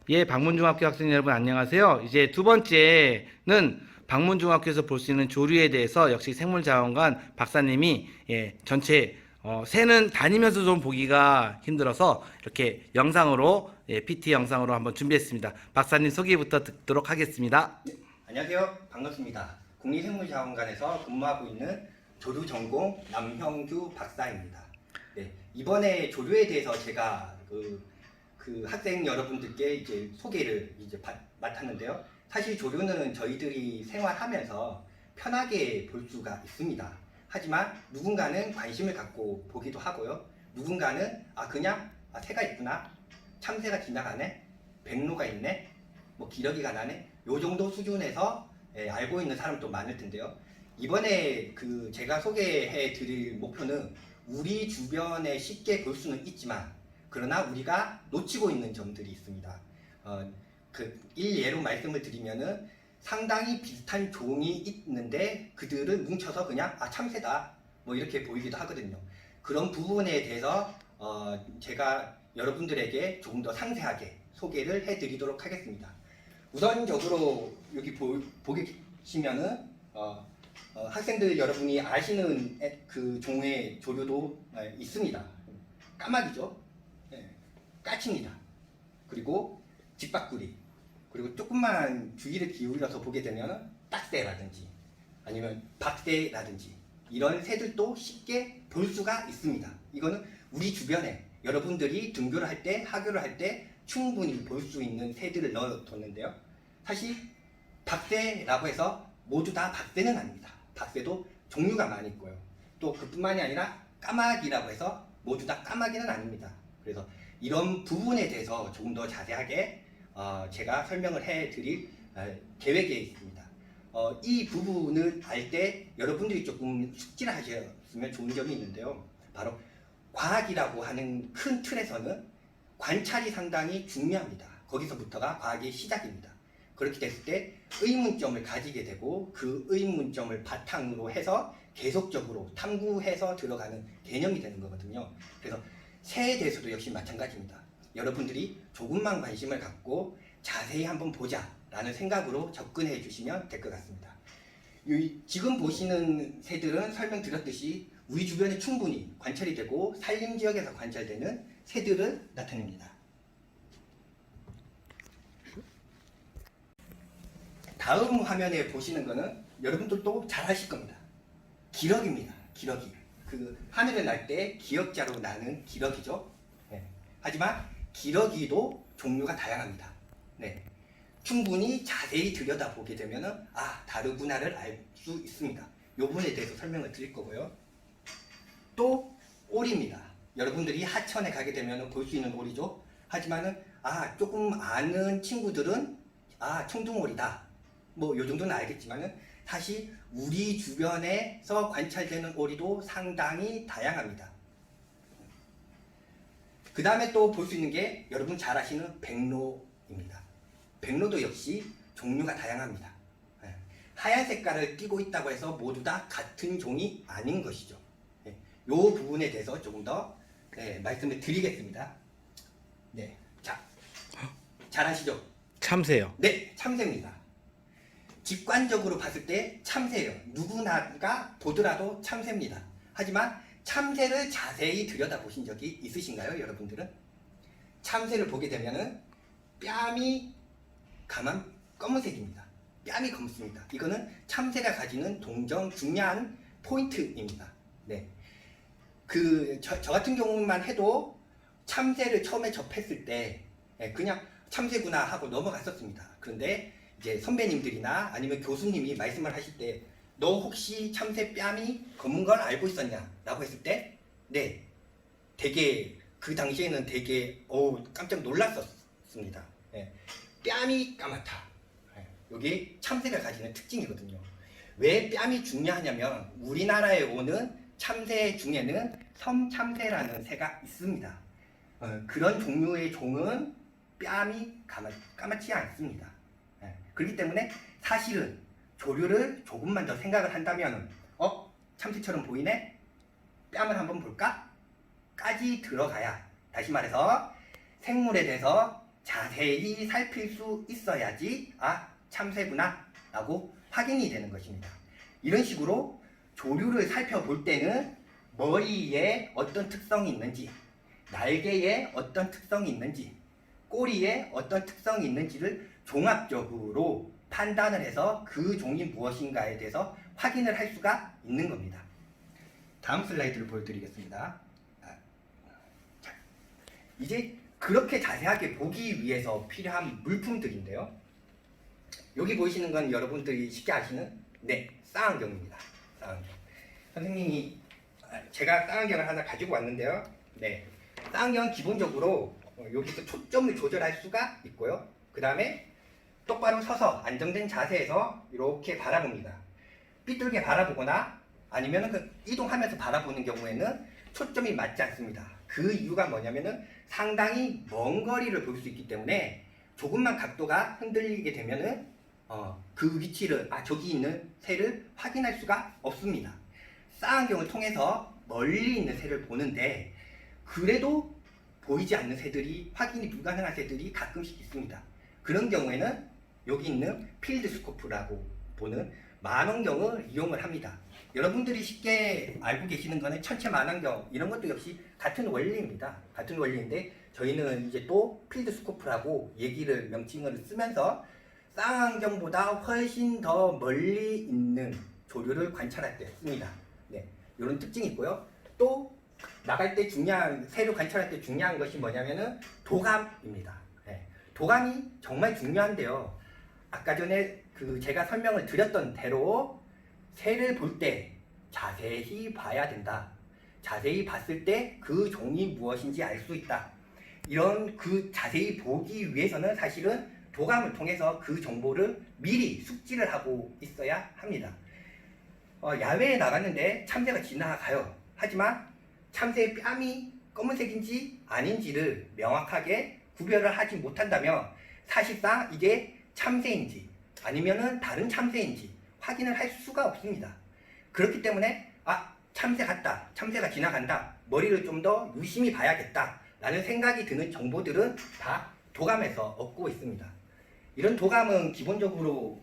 예, 방문중학교 학생 여러분 안녕하세요. 이제 두 번째는 방문중학교에서 볼 수 있는 조류에 대해서 역시 생물자원관 박사님이 전체 새는 다니면서 좀 보기가 힘들어서 이렇게 영상으로 PT 영상으로 한번 준비했습니다. 박사님 소개부터 듣도록 하겠습니다. 안녕하세요. 반갑습니다. 국립생물자원관에서 근무하고 있는 조류 전공 남형규 박사입니다. 네, 이번에 조류에 대해서 제가 그 학생 여러분들께 이제 소개를 맡았는데요. 사실 조류는 저희들이 생활하면서 편하게 볼 수가 있습니다. 하지만 누군가는 관심을 갖고 보기도 하고요. 누군가는 그냥 새가 있구나, 참새가 지나가네, 백로가 있네, 뭐 기러기가 나네, 요 정도 수준에서 알고 있는 사람도 많을 텐데요. 이번에 제가 소개해 드릴 목표는 우리 주변에 쉽게 볼 수는 있지만 그러나 우리가 놓치고 있는 점들이 있습니다. 일예로 말씀을 드리면은 상당히 비슷한 종이 있는데 그들을 뭉쳐서 그냥 참새다 뭐 이렇게 보이기도 하거든요. 그런 부분에 대해서 제가 여러분들에게 조금 더 상세하게 소개를 해드리도록 하겠습니다. 우선적으로 여기 보시면은 학생들 여러분이 아시는 그 종의 조류도 있습니다. 까마귀죠. 까치입니다. 그리고 집박구리, 그리고 조금만 주의를 기울여서 보게 되면 딱새라든지 아니면 박새라든지 이런 새들도 쉽게 볼 수가 있습니다. 이거는 우리 주변에 여러분들이 등교를 할 때, 하교를 할 때 충분히 볼 수 있는 새들을 넣어뒀는데요. 사실 박새라고 해서 모두 다 박새는 아닙니다. 박새도 종류가 많이 있고요. 또 그뿐만이 아니라 까마귀라고 해서 모두 다 까마귀는 아닙니다. 그래서 이런 부분에 대해서 조금 더 자세하게 제가 설명을 해드릴 계획에 있습니다. 이 부분을 알 때 여러분들이 조금 숙지를 하셨으면 좋은 점이 있는데요. 바로 과학이라고 하는 큰 틀에서는 관찰이 상당히 중요합니다. 거기서부터가 과학의 시작입니다. 그렇게 됐을 때 의문점을 가지게 되고 그 의문점을 바탕으로 해서 계속적으로 탐구해서 들어가는 개념이 되는 거거든요. 그래서 새에 대해서도 역시 마찬가지입니다. 여러분들이 조금만 관심을 갖고 자세히 한번 보자 라는 생각으로 접근해 주시면 될 것 같습니다. 지금 보시는 새들은 설명드렸듯이 우리 주변에 충분히 관찰이 되고 산림지역에서 관찰되는 새들을 나타냅니다. 다음 화면에 보시는 거는 여러분들도 잘 아실 겁니다. 기러기입니다. 기러기. 하늘을 날 때 기역자로 나는 기러기죠. 하지만 기러기도 종류가 다양합니다. 충분히 자세히 들여다보게 되면 다르구나를 알 수 있습니다. 이 부분에 대해서 설명을 드릴 거고요. 또 오리입니다. 여러분들이 하천에 가게 되면 볼 수 있는 오리죠. 하지만은 조금 아는 친구들은 청둥오리다 뭐 요 정도는 알겠지만은 사실 우리 주변에서 관찰되는 오리도 상당히 다양합니다. 그 다음에 또 볼 수 있는 게 여러분 잘 아시는 백로입니다. 백로도 역시 종류가 다양합니다. 하얀 색깔을 띠고 있다고 해서 모두 다 같은 종이 아닌 것이죠. 이 부분에 대해서 조금 더 말씀을 드리겠습니다. 자, 잘 아시죠? 참새요. 네, 참새입니다. 직관적으로 봤을 때 참새예요. 누구나가 보더라도 참새입니다. 하지만 참새를 자세히 들여다보신 적이 있으신가요, 여러분들은? 참새를 보게 되면은 뺨이 감한 검은색입니다. 뺨이 검습니다. 이거는 참새가 가지는 동정 중요한 포인트입니다. 저 같은 경우만 해도 참새를 처음에 접했을 때 그냥 참새구나 하고 넘어갔었습니다. 그런데 이제 선배님들이나 아니면 교수님이 말씀을 하실 때 너 혹시 참새 뺨이 검은 걸 알고 있었냐? 라고 했을 때 되게 그 당시에는 되게 깜짝 놀랐었습니다. 뺨이 까맣다. 이게 참새가 가지는 특징이거든요. 왜 뺨이 중요하냐면 우리나라에 오는 참새 중에는 섬참새라는 새가 있습니다. 그런 종류의 종은 뺨이 까맣지 않습니다. 그렇기 때문에 사실은 조류를 조금만 더 생각을 한다면 참새처럼 보이네? 뺨을 한번 볼까? 까지 들어가야, 다시 말해서 생물에 대해서 자세히 살필 수 있어야지 참새구나 라고 확인이 되는 것입니다. 이런 식으로 조류를 살펴볼 때는 머리에 어떤 특성이 있는지, 날개에 어떤 특성이 있는지, 꼬리에 어떤 특성이 있는지를 종합적으로 판단을 해서 그 종이 무엇인가에 대해서 확인을 할 수가 있는 겁니다. 다음 슬라이드를 보여드리겠습니다. 자, 이제 그렇게 자세하게 보기 위해서 필요한 물품들인데요. 여기 보이시는 건 여러분들이 쉽게 아시는 쌍안경입니다. 쌍안경. 선생님이 제가 쌍안경을 하나 가지고 왔는데요. 쌍안경은 기본적으로 여기서 초점을 조절할 수가 있고요. 그 다음에 똑바로 서서 안정된 자세에서 이렇게 바라봅니다. 삐뚤게 바라보거나 아니면 이동하면서 바라보는 경우에는 초점이 맞지 않습니다. 그 이유가 뭐냐면은 상당히 먼 거리를 볼 수 있기 때문에 조금만 각도가 흔들리게 되면은 그 위치를 저기 있는 새를 확인할 수가 없습니다. 쌍안경을 통해서 멀리 있는 새를 보는데 그래도 보이지 않는 새들이 확인이 불가능한 새들이 가끔씩 있습니다. 그런 경우에는 여기 있는 필드 스코프라고 보는 만원경을 이용을 합니다. 여러분들이 쉽게 알고 계시는 거는 천체 만원경 이런 것도 역시 같은 원리입니다. 같은 원리인데 저희는 이제 또 필드 스코프라고 얘기를 명칭을 쓰면서 쌍안경보다 훨씬 더 멀리 있는 조류를 관찰할 때 씁니다. 이런 특징이 있고요. 또 나갈 때 새를 관찰할 때 중요한 것이 뭐냐면은 도감입니다. 도감이 정말 중요한데요. 아까 전에 제가 설명을 드렸던 대로 새를 볼 때 자세히 봐야 된다. 자세히 봤을 때 그 종이 무엇인지 알 수 있다. 이런 자세히 보기 위해서는 사실은 도감을 통해서 그 정보를 미리 숙지를 하고 있어야 합니다. 야외에 나갔는데 참새가 지나가요. 하지만 참새의 뺨이 검은색인지 아닌지를 명확하게 구별을 하지 못한다면 사실상 이게 참새인지 아니면은 다른 참새인지 확인을 할 수가 없습니다. 그렇기 때문에 참새 같다, 참새가 지나간다, 머리를 좀 더 유심히 봐야겠다 라는 생각이 드는 정보들은 다 도감에서 얻고 있습니다. 이런 도감은 기본적으로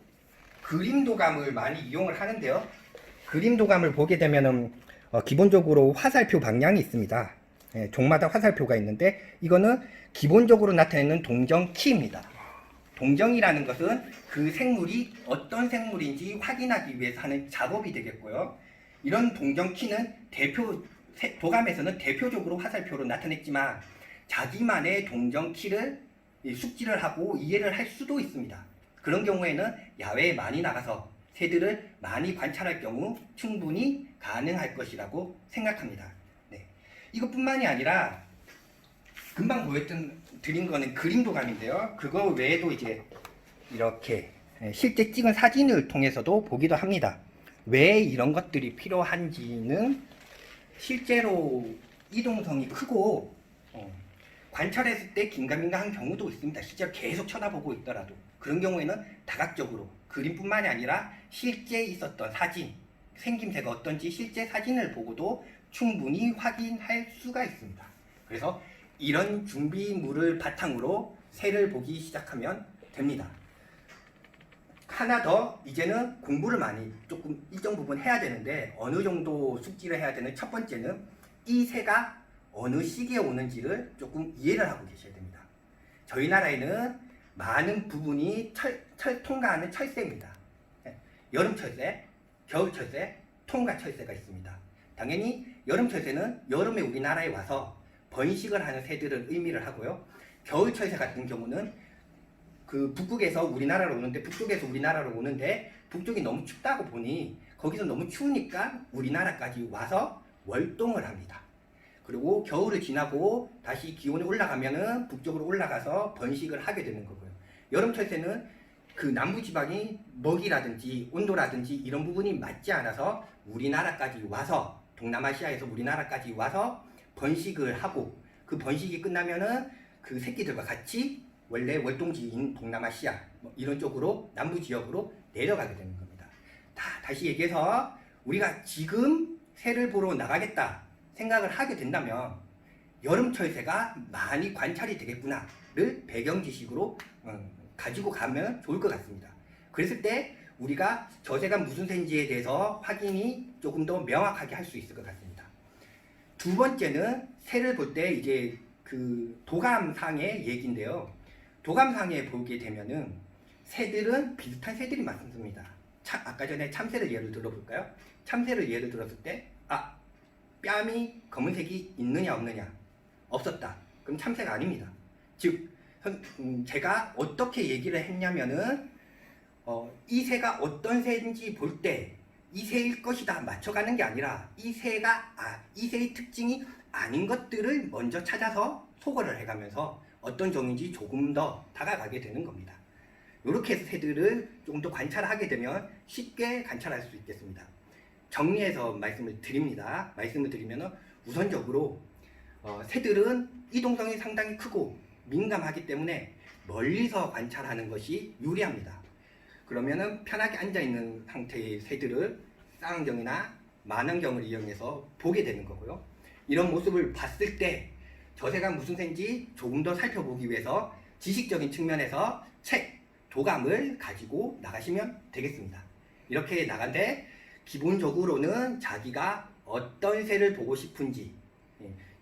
그림 도감을 많이 이용을 하는데요. 그림 도감을 보게 되면은 기본적으로 화살표 방향이 있습니다. 종마다 화살표가 있는데 이거는 기본적으로 나타내는 동정 키입니다. 동정이라는 것은 그 생물이 어떤 생물인지 확인하기 위해서 하는 작업이 되겠고요. 이런 동정 키는 도감에서는 대표적으로 화살표로 나타냈지만 자기만의 동정 키를 숙지를 하고 이해를 할 수도 있습니다. 그런 경우에는 야외에 많이 나가서 새들을 많이 관찰할 경우 충분히 가능할 것이라고 생각합니다. 이것뿐만이 아니라 금방 보여드린 거는 그림 도감인데요. 그거 외에도 이제 이렇게 실제 찍은 사진을 통해서도 보기도 합니다. 왜 이런 것들이 필요한지는 실제로 이동성이 크고 관찰했을 때 긴가민가한 경우도 있습니다. 실제로 계속 쳐다보고 있더라도 그런 경우에는 다각적으로 그림뿐만이 아니라 실제 있었던 사진, 생김새가 어떤지 실제 사진을 보고도 충분히 확인할 수가 있습니다. 그래서 이런 준비물을 바탕으로 새를 보기 시작하면 됩니다. 하나 더 이제는 공부를 많이 조금 일정 부분 해야 되는데 어느 정도 숙지를 해야 되는 첫 번째는 이 새가 어느 시기에 오는지를 조금 이해를 하고 계셔야 됩니다. 저희 나라에는 많은 부분이 통과하는 철새입니다. 여름 철새, 겨울 철새, 통과 철새가 있습니다. 당연히 여름 철새는 여름에 우리나라에 와서 번식을 하는 새들을 의미를 하고요. 겨울 철새 같은 경우는 북극에서 우리나라로 오는데 북쪽에서 우리나라로 오는데 북쪽이 너무 춥다고 보니 거기서 너무 추우니까 우리나라까지 와서 월동을 합니다. 그리고 겨울을 지나고 다시 기온이 올라가면은 북쪽으로 올라가서 번식을 하게 되는 거고요. 여름 철새는 남부지방이 먹이라든지 온도라든지 이런 부분이 맞지 않아서 우리나라까지 와서 동남아시아에서 우리나라까지 와서 번식을 하고 그 번식이 끝나면은 그 새끼들과 같이 원래 월동지인 동남아시아 이런 쪽으로 남부지역으로 내려가게 되는 겁니다. 다시 얘기해서 우리가 지금 새를 보러 나가겠다 생각을 하게 된다면 여름철새가 많이 관찰이 되겠구나 지식을 배경 지식으로 가지고 가면 좋을 것 같습니다. 그랬을 때 우리가 저 새가 무슨 새인지에 대해서 확인이 조금 더 명확하게 할 수 있을 것 같습니다. 두 번째는 새를 볼 때 이제 그 도감상의 얘기인데요. 도감상에 보게 되면은 새들은 비슷한 새들이 많습니다. 아까 전에 참새를 예를 들어볼까요? 참새를 예를 들었을 때 뺨이 검은색이 있느냐 없느냐? 없었다. 그럼 참새가 아닙니다. 즉 제가 어떻게 얘기를 했냐면은 이 새가 어떤 새인지 볼 때 이 새일 것이다 맞춰가는 게 아니라 이 새의 특징이 아닌 것들을 먼저 찾아서 소거를 해가면서 어떤 종인지 조금 더 다가가게 되는 겁니다. 이렇게 해서 새들을 조금 더 관찰하게 되면 쉽게 관찰할 수 있겠습니다. 정리해서 말씀을 드리면 우선적으로 새들은 이동성이 상당히 크고 민감하기 때문에 멀리서 관찰하는 것이 유리합니다. 그러면은 편하게 앉아있는 상태의 새들을 쌍안경이나 만안경을 이용해서 보게 되는 거고요. 이런 모습을 봤을 때 저 새가 무슨 새인지 조금 더 살펴보기 위해서 지식적인 측면에서 책, 도감을 가지고 나가시면 되겠습니다. 이렇게 나간데 기본적으로는 자기가 어떤 새를 보고 싶은지,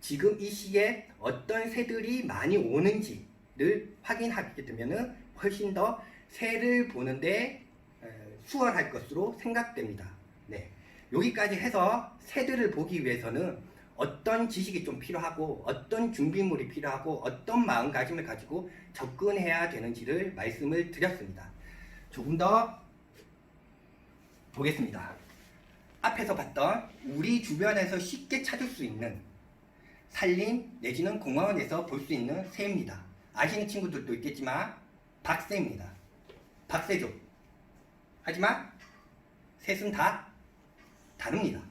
지금 이 시기에 어떤 새들이 많이 오는지를 확인하게 되면 훨씬 더 새를 보는데 수월할 것으로 생각됩니다. 네. 여기까지 해서 새들을 보기 위해서는 어떤 지식이 좀 필요하고 어떤 준비물이 필요하고 어떤 마음가짐을 가지고 접근해야 되는지를 말씀을 드렸습니다. 조금 더 보겠습니다. 앞에서 봤던 우리 주변에서 쉽게 찾을 수 있는 산림 내지는 공원에서 볼 수 있는 새입니다. 아시는 친구들도 있겠지만 박새입니다. 박새족. 하지만 셋은 다 다릅니다.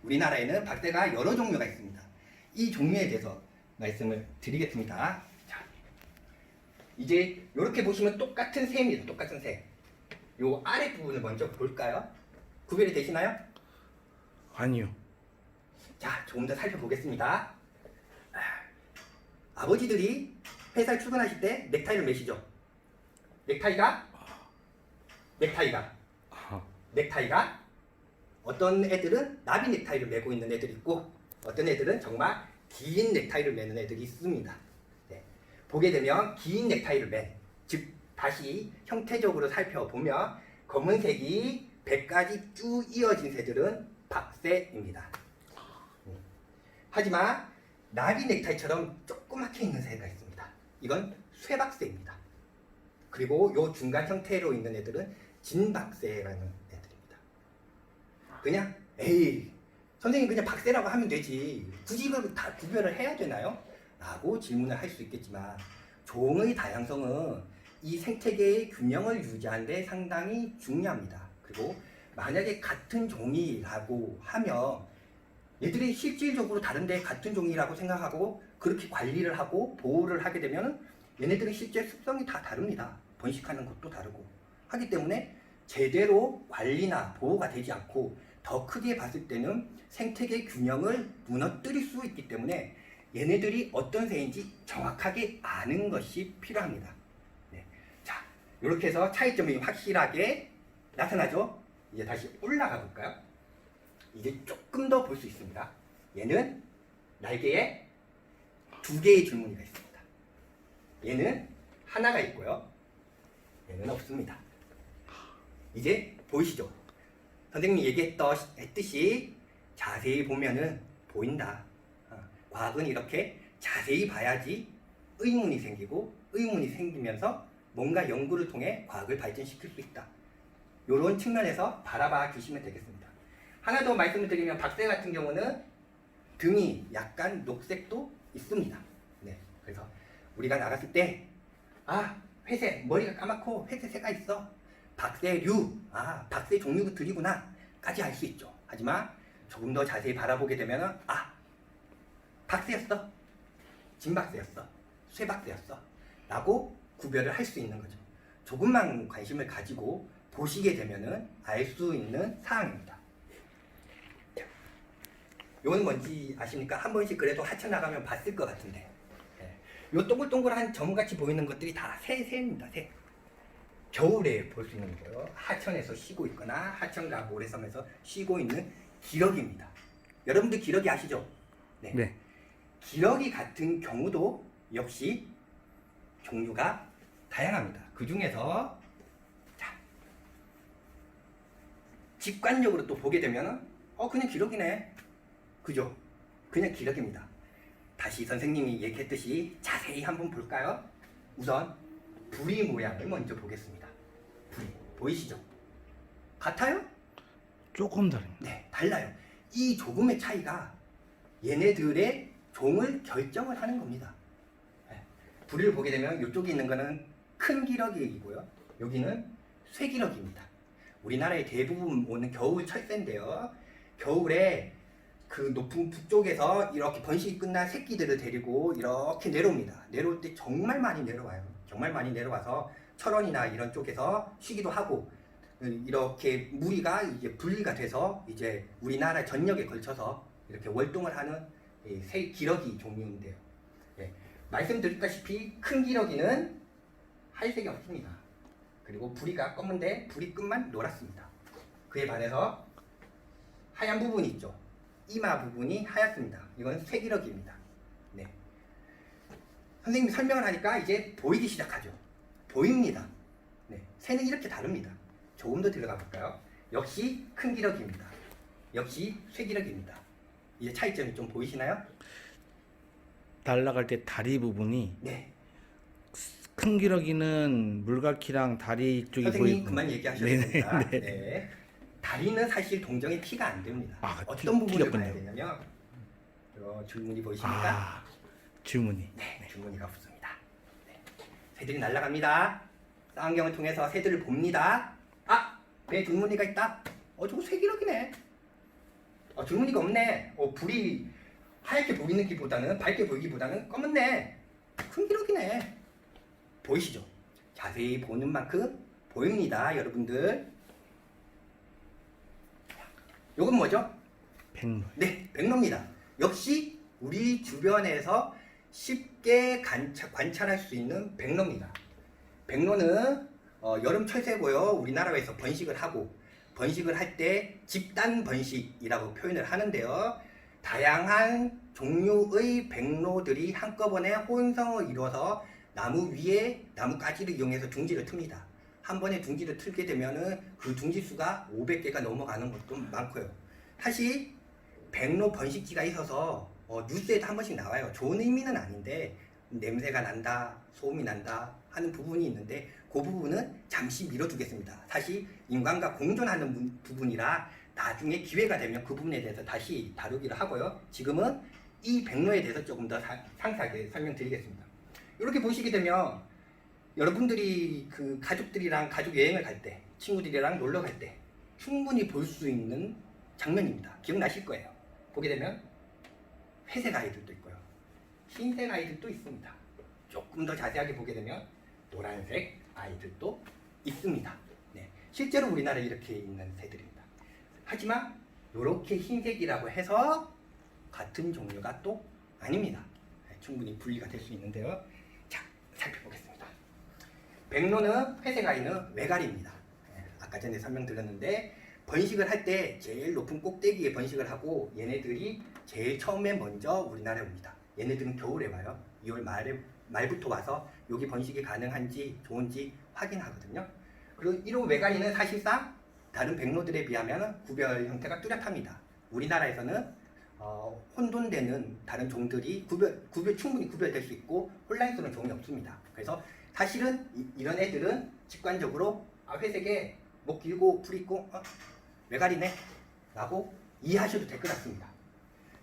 우리나라에는 박새가 여러 종류가 있습니다. 이 종류에 대해서 말씀을 드리겠습니다. 자, 이제 이렇게 보시면 똑같은 새입니다. 똑같은 새. 요 아랫부분을 먼저 볼까요? 구별이 되시나요? 아니요. 자, 조금 더 살펴보겠습니다. 아버지들이 회사에 출근하실 때 넥타이를 매시죠? 넥타이가 어떤 애들은 나비 넥타이를 매고 있는 애들이 있고 어떤 애들은 정말 긴 넥타이를 매는 애들이 있습니다. 네. 보게 되면 긴 넥타이를 즉 다시 형태적으로 살펴보면 검은색이 100가지 쭉 이어진 새들은 박새입니다. 하지만 나비 넥타이처럼 조그맣게 있는 새가 있습니다. 이건 쇠박새입니다. 그리고 요 중간 형태로 있는 애들은 진박새라는 애들입니다. 그냥 선생님 그냥 박새라고 하면 되지 굳이 이걸 다 구별을 해야 되나요? 라고 질문을 할 수 있겠지만 종의 다양성은 이 생태계의 균형을 유지하는 데 상당히 중요합니다. 그리고 만약에 같은 종이라고 하면 얘들이 실질적으로 다른데 같은 종이라고 생각하고 그렇게 관리를 하고 보호를 하게 되면 얘네들은 실제 습성이 다 다릅니다. 번식하는 것도 다르고 하기 때문에 제대로 관리나 보호가 되지 않고 더 크게 봤을 때는 생태계 균형을 무너뜨릴 수 있기 때문에 얘네들이 어떤 새인지 정확하게 아는 것이 필요합니다. 네. 자, 이렇게 해서 차이점이 확실하게 나타나죠? 이제 다시 올라가 볼까요? 이제 조금 더 볼 수 있습니다. 얘는 날개에 2개의 줄무늬가 있습니다. 얘는 하나가 있고요. 얘는 없습니다. 이제 보이시죠? 선생님이 얘기했듯이 자세히 보면은 보인다. 과학은 이렇게 자세히 봐야지 의문이 생기고 의문이 생기면서 뭔가 연구를 통해 과학을 발전시킬 수 있다. 이런 측면에서 바라봐 주시면 되겠습니다. 하나 더 말씀을 드리면 박새 같은 경우는 등이 약간 녹색도 있습니다. 네, 그래서 우리가 나갔을 때 회색, 머리가 까맣고 회색 새가 있어. 박새류, 박새 종류들이구나 까지 알 수 있죠. 하지만 조금 더 자세히 바라보게 되면 박새였어, 진박새였어, 쇠박새였어 라고 구별을 할 수 있는 거죠. 조금만 관심을 가지고 보시게 되면 알 수 있는 사항입니다. 이건 뭔지 아십니까? 한 번씩 그래도 하쳐나가면 봤을 것 같은데 요 동글동글한 점같이 보이는 것들이 다 새입니다. 새. 겨울에 볼 수 있는 거예요. 하천에서 쉬고 있거나 하천과 모래섬에서 쉬고 있는 기러기입니다. 여러분들 기러기 아시죠? 네. 네. 기러기 같은 경우도 역시 종류가 다양합니다. 그 중에서 자, 직관적으로 또 보게 되면 그냥 기러기네. 그죠? 그냥 기러기입니다. 다시 선생님이 얘기했듯이 자세히 한번 볼까요? 우선 부리 모양을 먼저 보겠습니다. 부리 보이시죠? 같아요? 조금 다릅니다. 네, 달라요. 이 조금의 차이가 얘네들의 종을 결정을 하는 겁니다. 네, 부리를 보게 되면 이쪽에 있는 거는 큰 기러기이고요. 여기는 쇠기러기입니다. 우리나라의 대부분 오는 겨울 철새인데요. 겨울에 그 높은 북쪽에서 이렇게 번식이 끝난 새끼들을 데리고 이렇게 내려옵니다. 내려올 때 정말 많이 내려와요. 정말 많이 내려와서 철원이나 이런 쪽에서 쉬기도 하고 이렇게 무리가 이제 분리가 돼서 이제 우리나라 전역에 걸쳐서 이렇게 월동을 하는 새 기러기 종류인데요. 예, 말씀드렸다시피 큰 기러기는 하얀색이 없습니다. 그리고 부리가 검은데 부리 끝만 노랗습니다. 그에 반해서 하얀 부분이 있죠. 이마 부분이 하얗습니다. 이건 쇠기러기입니다. 네. 선생님이 설명을 하니까 이제 보이기 시작하죠. 보입니다. 네. 새는 이렇게 다릅니다. 조금 더 들어가 볼까요? 역시 큰 기러기입니다. 역시 쇠기러기입니다. 이제 차이점이 좀 보이시나요? 날아갈 때 다리 부분이 네. 큰 기러기는 물갈퀴랑 다리 쪽이 선생님 보이고. 그만 얘기하셨습니다. 네네. 네. 다리는 사실 동정에 티가 안 됩니다. 어떤 부분을 티가 봐야 없군요. 되냐면 줄무늬 보이십니까? 줄무늬. 네, 줄무늬가 없습니다. 네. 새들이 날아갑니다. 쌍안경을 통해서 새들을 봅니다. 배에 줄무늬가 있다. 저거 쇠기러기네. 줄무늬가 없네. 불이 하얗게 보이는 기보다는 밝게 보이기보다는 검은네. 큰 기러기네. 보이시죠? 자세히 보는 만큼 보입니다, 여러분들. 요건 뭐죠? 백로. 네, 백로입니다. 역시 우리 주변에서 쉽게 관찰할 수 있는 백로입니다. 백로는 여름 철새고요. 우리나라에서 번식을 하고 번식을 할 때 집단 번식이라고 표현을 하는데요. 다양한 종류의 백로들이 한꺼번에 혼성을 이루어서 나무 위에 나뭇가지를 이용해서 둥지를 틉니다. 한 번에 둥지를 틀게 되면은 그 둥지 수가 500개가 넘어가는 것도 많고요. 사실 백로 번식지가 있어서 뉴스에도 한 번씩 나와요. 좋은 의미는 아닌데 냄새가 난다, 소음이 난다 하는 부분이 있는데 그 부분은 잠시 미뤄두겠습니다. 사실 인간과 공존하는 부분이라 나중에 기회가 되면 그 부분에 대해서 다시 다루기를 하고요. 지금은 이 백로에 대해서 조금 더 상세하게 설명드리겠습니다. 이렇게 보시게 되면 여러분들이 그 가족들이랑 가족 여행을 갈 때, 친구들이랑 놀러 갈 때 충분히 볼 수 있는 장면입니다. 기억나실 거예요. 보게 되면 회색 아이들도 있고요. 흰색 아이들도 있습니다. 조금 더 자세하게 보게 되면 노란색 아이들도 있습니다. 네, 실제로 우리나라에 이렇게 있는 새들입니다. 하지만 이렇게 흰색이라고 해서 같은 종류가 또 아닙니다. 네, 충분히 분리가 될 수 있는데요. 자, 살펴보겠습니다. 백로는 회색 아이는 외가리입니다. 네, 아까 전에 설명드렸는데 번식을 할 때 제일 높은 꼭대기에 번식을 하고 얘네들이 제일 처음에 먼저 우리나라에 옵니다. 얘네들은 겨울에 와요. 2월 말부터 와서 여기 번식이 가능한지 좋은지 확인하거든요. 그리고 이런 외가리는 사실상 다른 백로들에 비하면 구별 형태가 뚜렷합니다. 우리나라에서는 혼돈되는 다른 종들이 충분히 구별될 수 있고 혼란스러운 종이 없습니다. 그래서 사실은 이런 애들은 직관적으로 회색에 목 길고 풀 있고 외가리네 라고 이해하셔도 될 것 같습니다.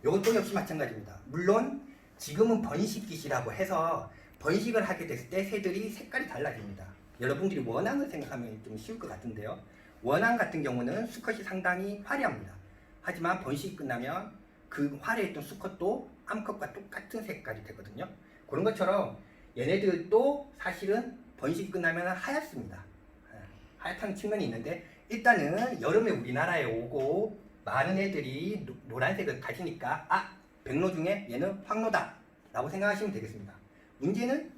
이건 또 역시 마찬가지입니다. 물론 지금은 번식기시라고 해서 번식을 하게 됐을 때 새들이 색깔이 달라집니다. 여러분들이 원앙을 생각하면 좀 쉬울 것 같은데요. 원앙 같은 경우는 수컷이 상당히 화려합니다. 하지만 번식이 끝나면 그 화려했던 수컷도 암컷과 똑같은 색깔이 되거든요. 그런 것처럼 얘네들도 사실은 번식이 끝나면 하얗습니다. 하얗다는 측면이 있는데 일단은 여름에 우리나라에 오고 많은 애들이 노란색을 가지니까 백로 중에 얘는 황로다 라고 생각하시면 되겠습니다. 문제는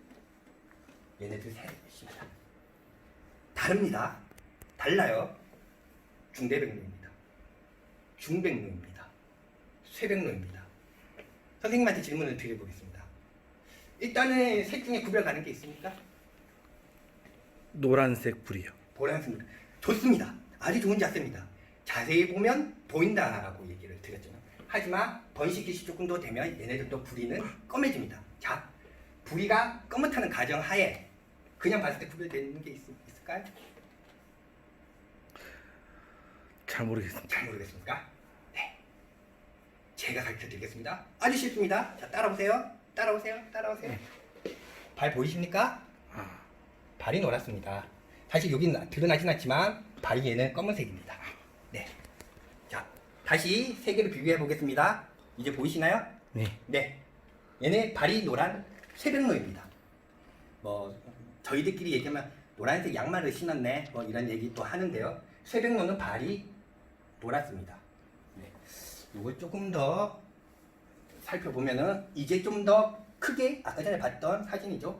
얘네들 셋입니다. 다릅니다. 달라요. 중대백로입니다. 중백로입니다. 쇠백로입니다. 선생님한테 질문을 드려보겠습니다. 일단은 셋 중에 구별 가는 게 있습니까? 노란색 불이요. 보라색. 좋습니다. 아주 좋은 자세입니다. 자세히 보면 보인다라고 얘기를 드렸잖아요. 하지만 번식 기시 조금 더 되면 얘네들도 부리는 검해집니다. 자, 부리가 검은타는 가정 하에 그냥 봤을 때 구별되는 게 있을까요? 잘 모르겠습니다. 잘 모르겠습니까? 네. 제가 가르쳐 드리겠습니다. 아주 쉽습니다. 자, 따라오세요. 따라오세요. 따라오세요. 발 보이십니까? 아, 발이 노랗습니다. 사실 여기는 드러나진 않지만 발이 얘는 검은색입니다. 네. 자, 다시 세 개를 비교해 보겠습니다. 이제 보이시나요? 네. 네. 얘네 발이 노란 쇠백로입니다. 뭐 저희들끼리 얘기하면 노란색 양말을 신었네 뭐 이런 얘기 또 하는데요. 쇠백로는 발이 노랗습니다. 네. 이걸 조금 더 살펴보면은 이제 좀 더 크게 아까 전에 봤던 사진이죠.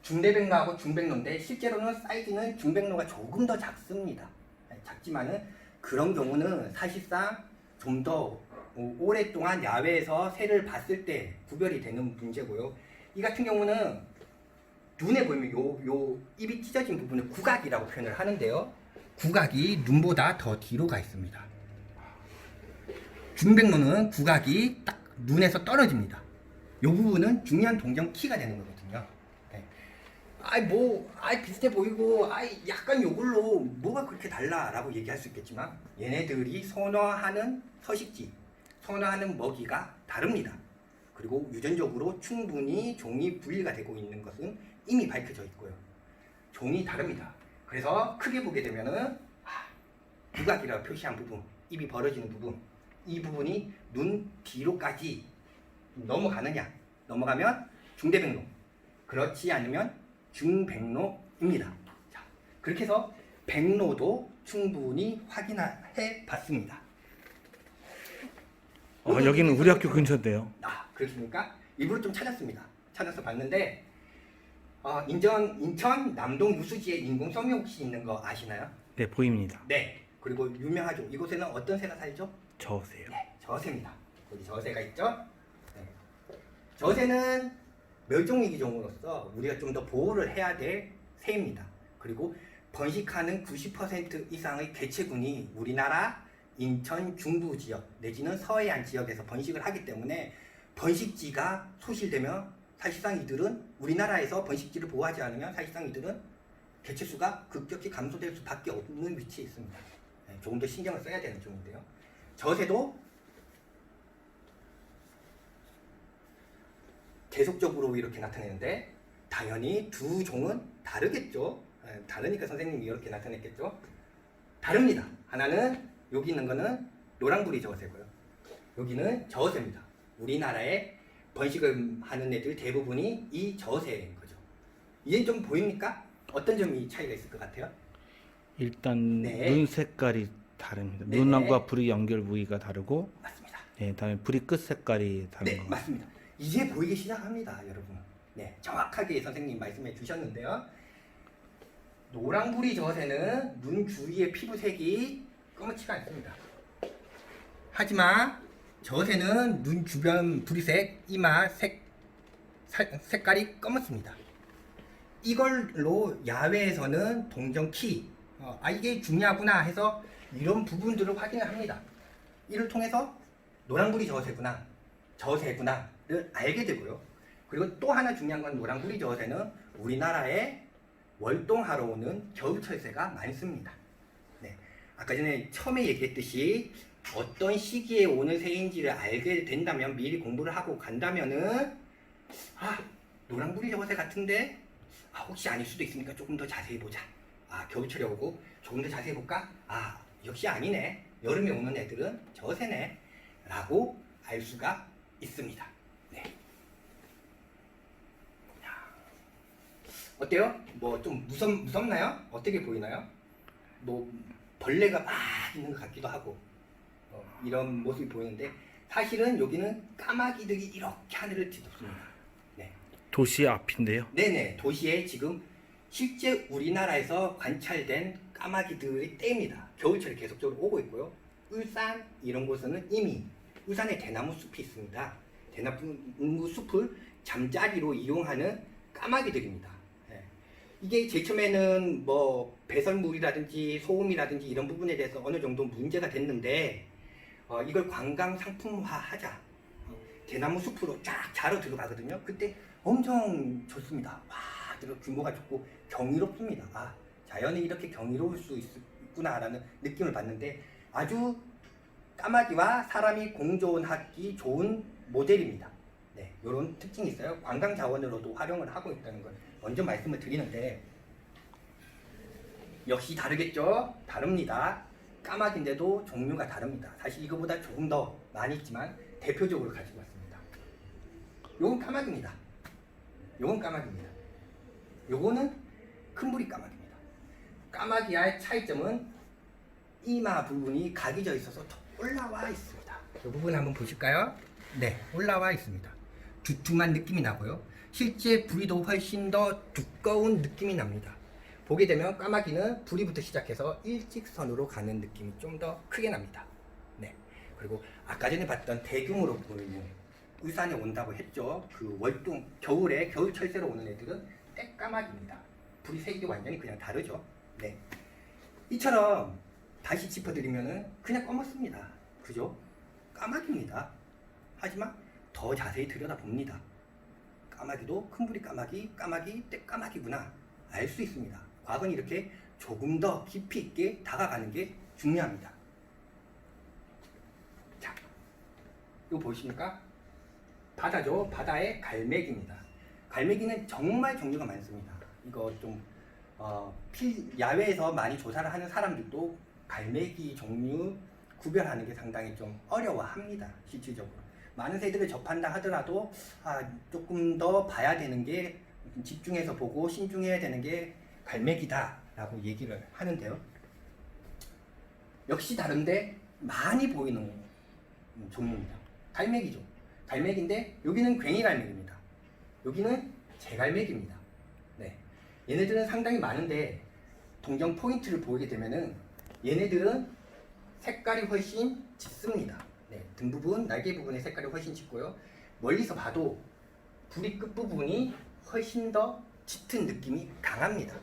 중대백로하고 중백로인데 실제로는 사이즈는 중백로가 조금 더 작습니다. 작지만은 그런 경우는 사실상 좀 더 오랫동안 야외에서 새를 봤을 때 구별이 되는 문제고요. 이 같은 경우는 눈에 보이면 요 입이 찢어진 부분을 구각이라고 표현을 하는데요. 구각이 눈보다 더 뒤로 가 있습니다. 중백로는 구각이 딱 눈에서 떨어집니다. 이 부분은 중요한 동정 키가 되는 거거든요. 네. 비슷해 보이고, 약간 요걸로 뭐가 그렇게 달라라고 얘기할 수 있겠지만, 얘네들이 선호하는 서식지, 선호하는 먹이가 다릅니다. 그리고 유전적으로 충분히 종이 분리가 되고 있는 것은 이미 밝혀져 있고요. 종이 다릅니다. 그래서 크게 보게 되면은, 구각이라고 표시한 부분, 입이 벌어지는 부분, 이 부분이 눈 뒤로까지 넘어가느냐, 넘어가면 중대백로, 그렇지 않으면 중백로입니다. 자, 그렇게 해서 백로도 충분히 확인해 봤습니다. 여기는 우리 학교 근처인데요. 그렇습니까? 일부러 좀 찾았습니다. 찾아서 봤는데 인천 남동 유수지에 인공섬이 혹시 있는 거 아시나요? 네, 보입니다. 네. 그리고 유명하죠. 이곳에는 어떤 새가 살죠? 저세요. 네, 저새입니다. 거기 저새가 있죠? 네. 저새는 멸종위기종으로서 우리가 좀 더 보호를 해야 될 새입니다. 그리고 번식하는 90% 이상의 개체군이 우리나라 인천 중부 지역 내지는 서해안 지역에서 번식을 하기 때문에 번식지가 소실되면 사실상 이들은 우리나라에서 번식지를 보호하지 않으면 사실상 이들은 개체수가 급격히 감소될 수밖에 없는 위치에 있습니다. 네, 조금 더 신경을 써야 되는 종인데요. 저새도 계속적으로 이렇게 나타내는데 당연히 두 종은 다르겠죠. 다르니까 선생님이 이렇게 나타냈겠죠. 다릅니다. 하나는 여기 있는 거는 노랑부리 저새고요. 여기는 저새입니다. 우리나라에 번식을 하는 애들 대부분이 이 저새인 거죠. 이제 좀 보입니까? 어떤 점이 차이가 있을 것 같아요? 일단 네. 눈 색깔이 다릅니다. 네. 눈왕과 불이 연결 부위가 다르고, 맞습니다. 네, 다음에 불이 끝 색깔이 다른 네, 거. 맞습니다. 이제 보이기 시작합니다, 여러분. 네, 정확하게 선생님 말씀해 주셨는데요. 노랑부리 저새는 눈 주위의 피부색이 검지가 않습니다. 하지만 저새는 눈 주변 부리색, 이마 색깔이 검습니다. 이걸로 야외에서는 동정키, 이게 중요하구나 해서 이런 부분들을 확인을 합니다. 이를 통해서 노랑부리 저새구나를 알게 되고요. 그리고 또 하나 중요한 건 노랑부리 저새는 우리나라에 월동하러 오는 겨울철 새가 많습니다. 네, 아까 전에 처음에 얘기했듯이 어떤 시기에 오는 새인지를 알게 된다면 미리 공부를 하고 간다면은 노랑부리 저새 같은데 혹시 아닐 수도 있으니까 조금 더 자세히 보자. 겨울철에 오고 조금 더 자세히 볼까? 역시 아니네. 여름에 오는 애들은 저새네 라고 알 수가 있습니다. 네. 어때요? 뭐 좀 무섭나요? 어떻게 보이나요? 뭐 벌레가 막 있는 것 같기도 하고 이런 모습이 보이는데 사실은 여기는 까마귀들이 이렇게 하늘을 뒤덮습니다. 네. 도시 앞인데요. 네네, 도시에 지금 실제 우리나라에서 관찰된 까마귀들의 떼입니다. 겨울철에 계속적으로 오고 있고요. 울산 이런 곳에는 이미 울산에 대나무 숲이 있습니다. 대나무 숲을 잠자리로 이용하는 까마귀들입니다. 예. 이게 제일 처음에는 뭐 배설물이라든지 소음이라든지 이런 부분에 대해서 어느 정도 문제가 됐는데 이걸 관광 상품화하자. 대나무 숲으로 쫙 자러 들어가거든요. 그때 엄청 좋습니다. 와, 규모가 좋고 경이롭습니다. 아, 자연이 이렇게 경이로울 수 있구나라는 느낌을 받는데 아주 까마귀와 사람이 공존하기 좋은 모델입니다. 네, 이런 특징이 있어요. 관광 자원으로도 활용을 하고 있다는 걸 먼저 말씀을 드리는데 역시 다르겠죠? 다릅니다. 까마귀인데도 종류가 다릅니다. 사실 이거보다 조금 더 많이 있지만 대표적으로 가지고 왔습니다. 요건 까마귀입니다. 요건 까마귀입니다. 요거는 큰부리 까마귀입니다. 까마귀와의 차이점은 이마 부분이 각이 져 있어서 더 올라와 있습니다. 이 부분 한번 보실까요? 네, 올라와 있습니다. 두툼한 느낌이 나고요. 실제 부리도 훨씬 더 두꺼운 느낌이 납니다. 보게 되면 까마귀는 부리부터 시작해서 일직선으로 가는 느낌이 좀 더 크게 납니다. 네. 그리고 아까 전에 봤던 대규모로 보이는 울산에 온다고 했죠. 그 월동 겨울에 겨울철새로 오는 애들은 떼까마귀입니다. 부리 색이 완전히 그냥 다르죠. 네. 이처럼 다시 짚어드리면은 그냥 검었습니다. 그죠? 까마귀입니다. 하지만 더 자세히 들여다봅니다. 까마귀도 큰부리 까마귀, 까마귀, 떼까마귀구나 알 수 있습니다. 과거는 이렇게 조금 더 깊이 있게 다가가는 게 중요합니다. 자, 이거 보이십니까? 바다죠. 바다의 갈매기입니다. 갈매기는 정말 종류가 많습니다. 이거 좀 야외에서 많이 조사를 하는 사람들도 갈매기 종류 구별하는 게 상당히 좀 어려워합니다. 실질적으로 많은 새들을 접한다 하더라도 조금 더 봐야 되는 게 집중해서 보고 신중해야 되는 게 갈매기다 라고 얘기를 하는데요. 역시 다른데 많이 보이는 종류입니다. 갈매기죠. 갈매기인데 여기는 괭이갈매기입니다. 여기는 제갈매기입니다. 네. 얘네들은 상당히 많은데 동경 포인트를 보게 되면은 얘네들은 색깔이 훨씬 짙습니다. 네. 등 부분, 날개 부분의 색깔이 훨씬 짙고요. 멀리서 봐도 부리 끝부분이 훨씬 더 짙은 느낌이 강합니다.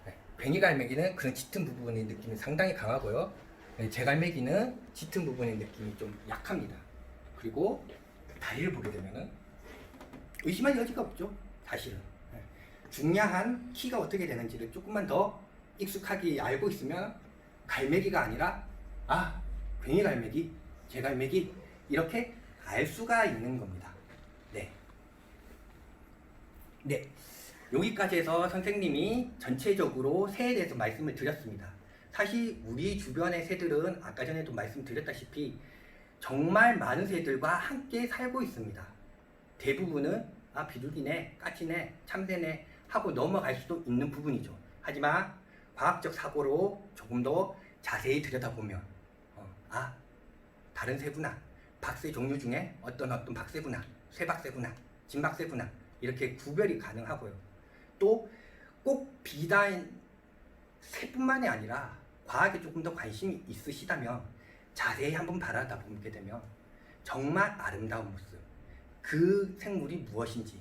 네. 괭이갈매기는 그런 짙은 부분의 느낌이 상당히 강하고요. 네. 제갈매기는 짙은 부분의 느낌이 좀 약합니다. 그리고 다리를 보게 되면은 의심할 여지가 없죠. 사실은 중요한 키가 어떻게 되는지를 조금만 더 익숙하게 알고 있으면 갈매기가 아니라 괭이갈매기, 제갈매기 이렇게 알 수가 있는 겁니다. 네. 네. 여기까지 해서 선생님이 전체적으로 새에 대해서 말씀을 드렸습니다. 사실 우리 주변의 새들은 아까 전에도 말씀드렸다시피 정말 많은 새들과 함께 살고 있습니다. 대부분은 비둘기네, 까치네, 참새네 하고 넘어갈 수도 있는 부분이죠. 하지만 과학적 사고로 조금 더 자세히 들여다보면 다른 새구나, 박새 종류 중에 어떤 박새구나, 쇠박새구나, 진박새구나 이렇게 구별이 가능하고요. 또 꼭 비단 새뿐만이 아니라 과학에 조금 더 관심이 있으시다면 자세히 한번 바라다 보게 되면 정말 아름다운 모습, 그 생물이 무엇인지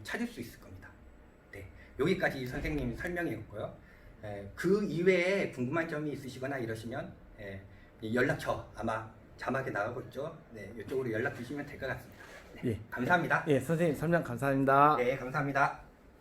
찾을 수 있을 겁니다. 네, 여기까지 선생님이 설명이었고요. 그 이외에 궁금한 점이 있으시거나 이러시면 연락처 아마 자막에 나가고 있죠. 네, 이쪽으로 연락 주시면 될 것 같습니다. 네, 예. 감사합니다. 예, 선생님 설명 감사합니다. 네, 감사합니다.